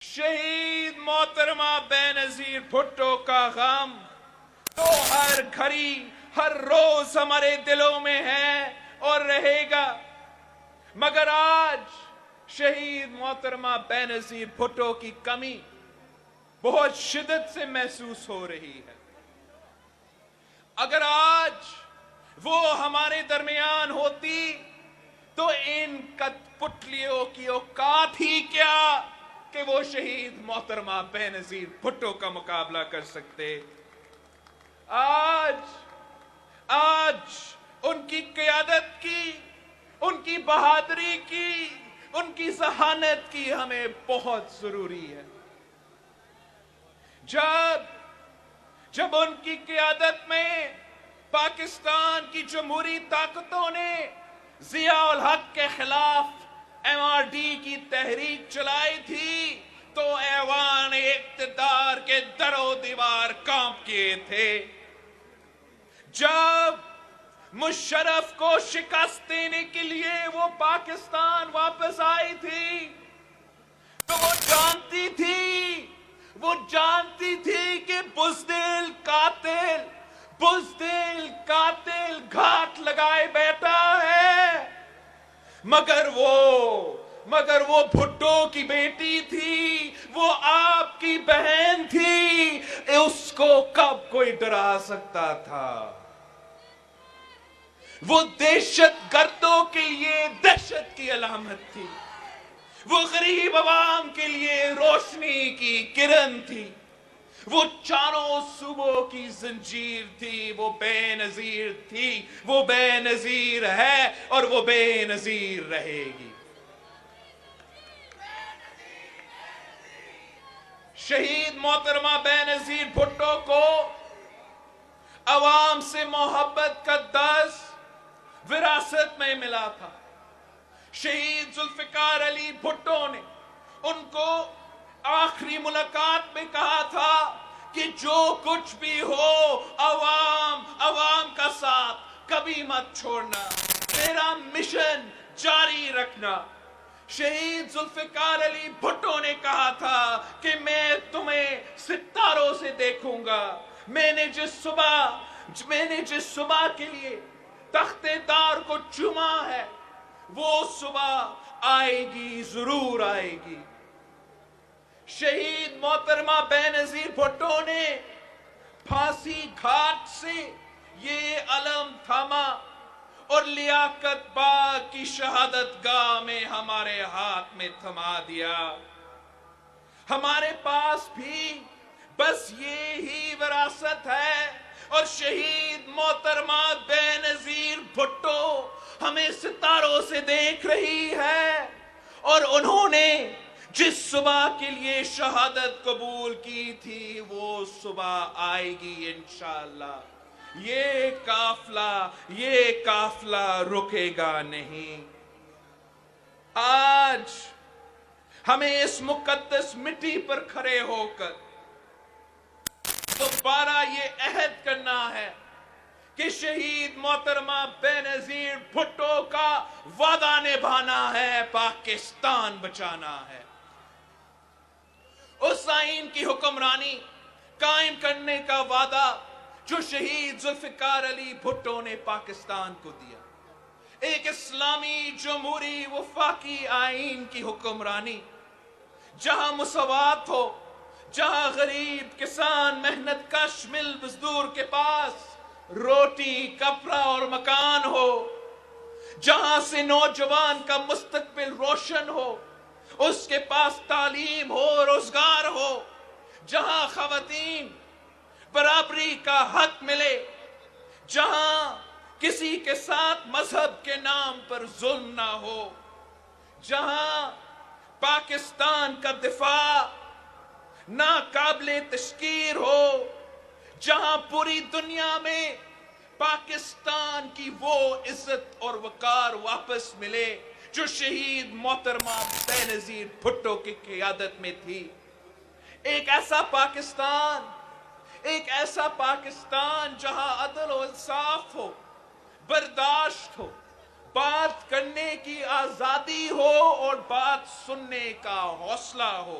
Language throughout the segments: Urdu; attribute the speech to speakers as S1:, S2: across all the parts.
S1: شہید محترمہ بینظیر بھٹو کا غم تو ہر گھڑی ہر روز ہمارے دلوں میں ہے اور رہے گا، مگر آج شہید محترمہ بینظیر بھٹو کی کمی بہت شدت سے محسوس ہو رہی ہے۔ اگر آج وہ ہمارے درمیان ہوتی تو ان کٹ پتلیوں کی اوقات ہی کیا کہ وہ شہید محترمہ بینظیر بھٹو کا مقابلہ کر سکتے۔ آج ان کی قیادت کی، ان کی بہادری کی، ان کی ذہانت کی ہمیں بہت ضروری ہے۔ جب ان کی قیادت میں پاکستان کی جمہوری طاقتوں نے ضیاء الحق کے خلاف MRD کی تحریک چلائی تھی تو ایوان اقتدار کے در و دیوار کانپ کیے تھے۔ جب مشرف کو شکست دینے کے لیے وہ پاکستان واپس آئی تھی تو وہ جانتی تھی کہ بزدل قاتل گھاٹ لگائے بیٹھا ہے، مگر وہ بھٹو کی بیٹی تھی، وہ آپ کی بہن تھی، اس کو کب کوئی ڈرا سکتا تھا؟ وہ دہشت گردوں کے لیے دہشت کی علامت تھی، وہ غریب عوام کے لیے روشنی کی کرن تھی، وہ چاروں صوبوں کی زنجیر تھی، وہ بے نظیر تھی، وہ بے نظیر ہے اور وہ بے نظیر رہے گی۔ شہید محترمہ بینظیر بھٹو کو عوام سے محبت کا درس وراثت میں ملا تھا۔ شہید ذوالفقار علی بھٹو نے ان کو آخری ملاقات میں کہا تھا کہ جو کچھ بھی ہو عوام کا ساتھ کبھی مت چھوڑنا، تیرا مشن جاری رکھنا۔ شہید ذوالفقار علی بھٹو نے کہا تھا کہ میں تمہیں ستاروں سے دیکھوں گا، میں نے جس صبح کے لیے تخت دار کو چوما ہے وہ صبح آئے گی، ضرور آئے گی۔ شہید محترمہ بینظیر بھٹو نے پھانسی گھاٹ سے یہ علم تھاما اور لیاقت باغ کی شہادت گاہ میں ہمارے ہاتھ میں تھما دیا۔ ہمارے پاس بھی بس یہی وراثت ہے اور شہید محترمہ بینظیر بھٹو ہمیں ستاروں سے دیکھ رہی ہے، اور انہوں نے جس صبح کے لیے شہادت قبول کی تھی وہ صبح آئے گی انشاءاللہ۔ یہ قافلہ رکے گا نہیں۔ آج ہمیں اس مقدس مٹی پر کھڑے ہو کر دوبارہ یہ عہد کرنا ہے کہ شہید محترمہ بینظیر بھٹو کا وعدہ نبھانا ہے، پاکستان بچانا ہے۔ اس آئین کی حکمرانی قائم کرنے کا وعدہ جو شہید ذوالفقار علی بھٹو نے پاکستان کو دیا، ایک اسلامی جمہوری وفاقی آئین کی حکمرانی جہاں مساوات ہو، جہاں غریب کسان محنت کش مل مزدور کے پاس روٹی کپڑا اور مکان ہو، جہاں سے نوجوان کا مستقبل روشن ہو، اس کے پاس تعلیم ہو، روزگار ہو، جہاں خواتین برابری کا حق ملے، جہاں کسی کے ساتھ مذہب کے نام پر ظلم نہ ہو، جہاں پاکستان کا دفاع ناقابل تشکیر ہو، جہاں پوری دنیا میں پاکستان کی وہ عزت اور وقار واپس ملے جو شہید محترمہ بینظیر بھٹو کی قیادت میں تھی۔ ایک ایسا پاکستان جہاں عدل و انصاف ہو، برداشت ہو، بات کرنے کی آزادی ہو اور بات سننے کا حوصلہ ہو۔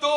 S1: 2